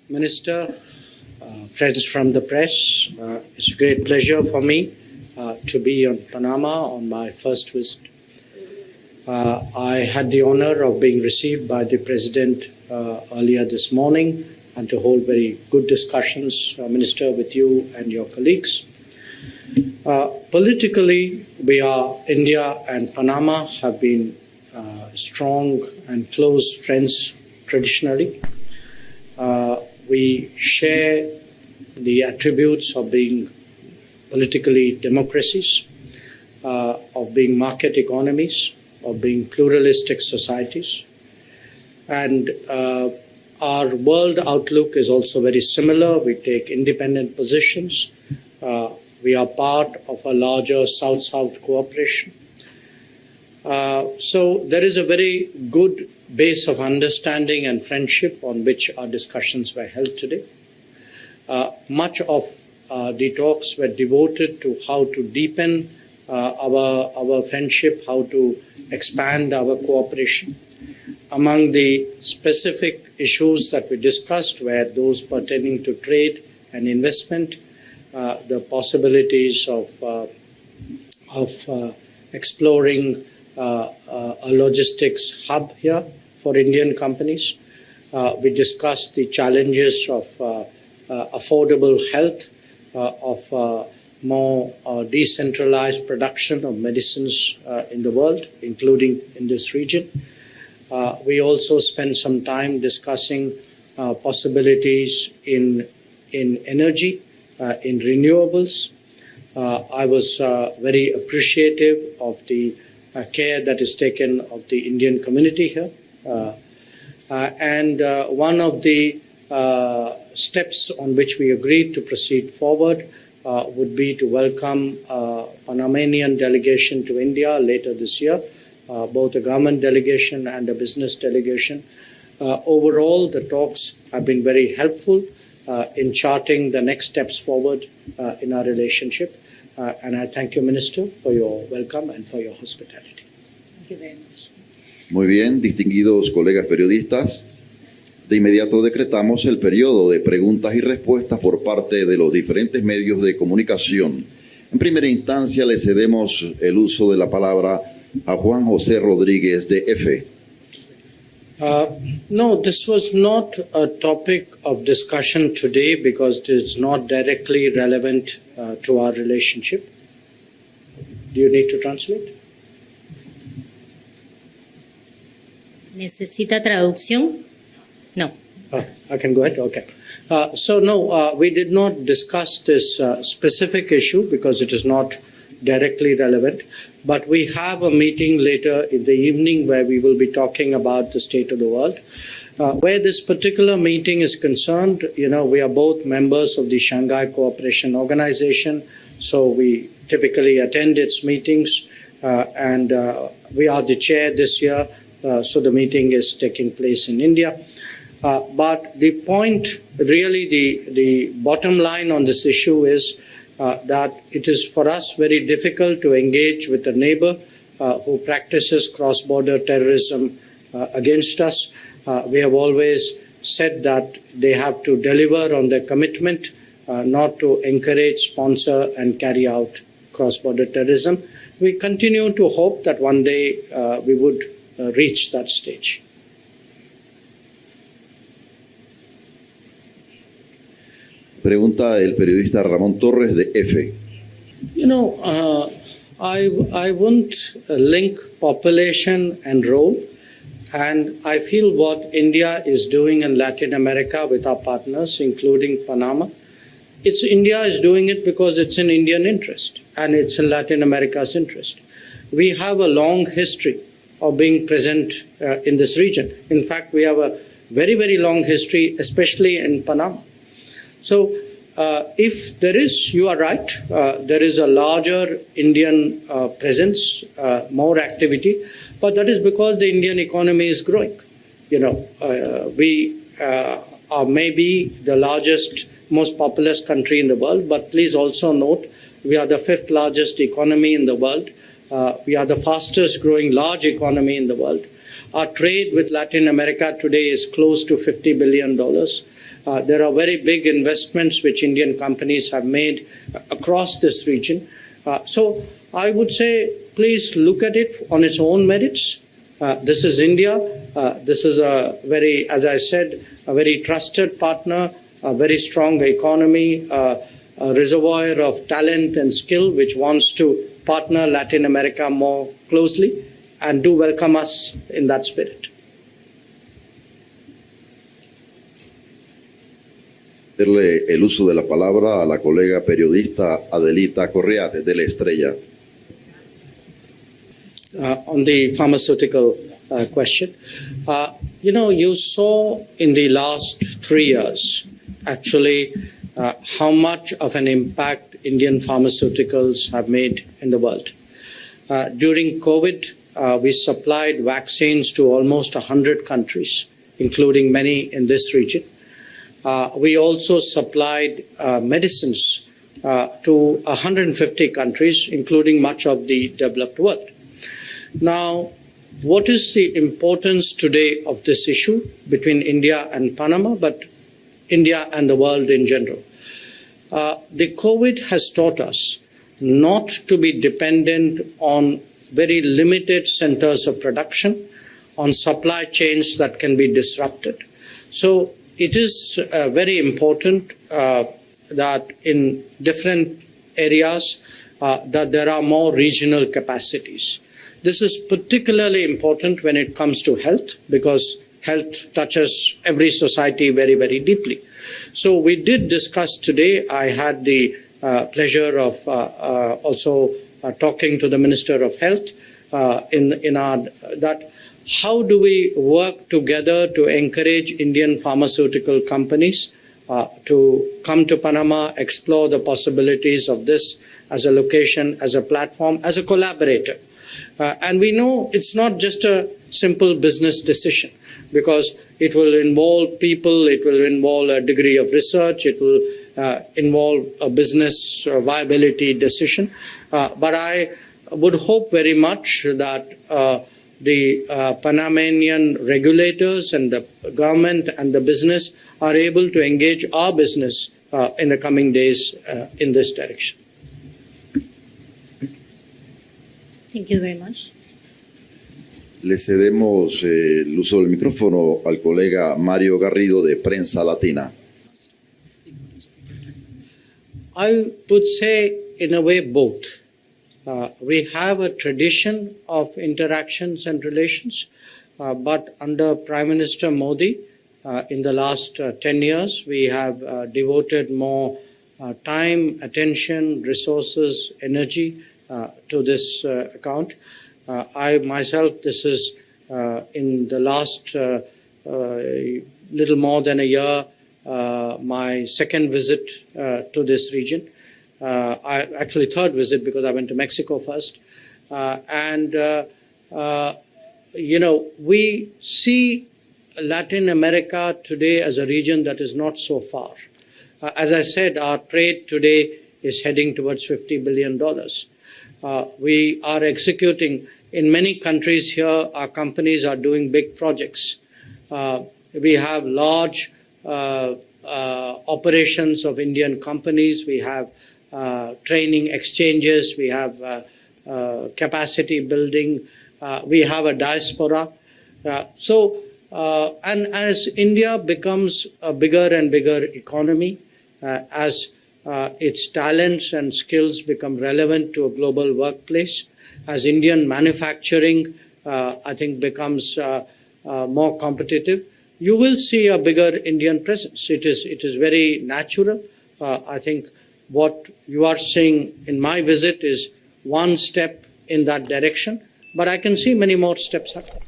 Minister, friends from the press, it's a great pleasure for me to be on Panama on my first visit. I had the honor of being received by the President earlier this morning and to hold very good discussions, Minister, with you and your colleagues. Politically, India and Panama have been strong and close friends traditionally. We share the attributes of being politically democracies, of being market economies, of being pluralistic societies. And our world outlook is also very similar. We take independent positions. We are part of a larger South-South cooperation. So there is a very good base of understanding and friendship on which our discussions were held today. Much of the talks were devoted to how to deepen our friendship, how to expand our cooperation. Among the specific issues that we discussed were those pertaining to trade and investment, the possibilities of exploring a logistics hub here for Indian companies. We discussed the challenges of affordable health, of more decentralized production of medicines in the world, including in this region. We also spent some time discussing possibilities in energy, in renewables. I was very appreciative of the care that is taken of the Indian community here. And one of the steps on which we agreed to proceed forward would be to welcome a Panamanian delegation to India later this year, both a government delegation and a business delegation. Overall, the talks have been very helpful in charting the next steps forward in our relationship. And I thank you, Minister, for your welcome and for your hospitality. Thank you very much. Muy bien, distinguidos colegas periodistas, de inmediato decretamos el periodo de preguntas y respuestas por parte de los diferentes medios de comunicación. En primera instancia le cedemos el uso de la palabra a Juan José Rodríguez de EFE. No, this was not a topic of discussion today because it is not directly relevant to our relationship. Do you need to translate? ¿Necesita traducción? No. I can go ahead? Okay. So no, we did not discuss this specific issue because it is not directly relevant. But we have a meeting later in the evening where we will be talking about the state of the world. Where this particular meeting is concerned, we are both members of the Shanghai Cooperation Organization, so we typically attend its meetings, and we are the chair this year, so the meeting is taking place in India. But the point, really the bottom line on this issue is that it is for us very difficult to engage with a neighbor who practices cross-border terrorism against us. We have always said that they have to deliver on their commitment not to encourage, sponsor, and carry out cross-border terrorism. We continue to hope that one day we would reach that stage. Pregunta el periodista Ramón Torres de EFE. I won't link population and role, and I feel what India is doing in Latin America with our partners, including Panama, India is doing it because it's in Indian interest and it's in Latin America's interest. We have a long history of being present in this region. In fact, we have a very, very long history, especially in Panama. So if there is, you are right, there is a larger Indian presence, more activity, but that is because the Indian economy is growing. We are maybe the largest, most populous country in the world, but please also note we are the 5th largest economy in the world. We are the fastest growing large economy in the world. Our trade with Latin America today is close to $50 billion. There are very big investments which Indian companies have made across this region. So I would say, please look at it on its own merits. This is India. This is a very, as I said, a very trusted partner, a very strong economy, a reservoir of talent and skill which wants to partner Latin America more closely, and do welcome us in that spirit. Darle el uso de la palabra a la colega periodista Adelita Correa desde La Estrella. On the pharmaceutical question, you saw in the last 3 years actually how much of an impact Indian pharmaceuticals have made in the world. During COVID, we supplied vaccines to almost 100 countries, including many in this region. We also supplied medicines to 150 countries, including much of the developed world. Now, what is the importance today of this issue between India and Panama, but India and the world in general? The COVID has taught us not to be dependent on very limited centers of production, on supply chains that can be disrupted. So it is very important that in different areas that there are more regional capacities. This is particularly important when it comes to health, because health touches every society very, very deeply. So we did discuss today. I had the pleasure of also talking to the Minister of Health in our that how do we work together to encourage Indian pharmaceutical companies to come to Panama, explore the possibilities of this as a location, as a platform, as a collaborator. And we know it's not just a simple business decision, because it will involve people, it will involve a degree of research, it will involve a business viability decision. But I would hope very much that the Panamanian regulators and the government and the business are able to engage our business in the coming days in this direction. Thank you very much. Le cedemos el uso del micrófono al colega Mario Garrido de Prensa Latina. I would say, in a way, both. We have a tradition of interactions and relations, but under Prime Minister Modi, in the last 10 years, we have devoted more time, attention, resources, energy to this account. I myself, this is in the last little more than a year, my second visit to this region. Actually third visit, because I went to Mexico first. We see Latin America today as a region that is not so far. As I said, our trade today is heading towards $50 billion. We are executing in many countries here. Our companies are doing big projects. We have large operations of Indian companies. We have training exchanges. We have capacity building. We have a diaspora. And as India becomes a bigger and bigger economy, as its talents and skills become relevant to a global workplace, as Indian manufacturing, I think, becomes more competitive, you will see a bigger Indian presence. It is very natural. I think what you are seeing in my visit is one step in that direction, but I can see many more steps happening.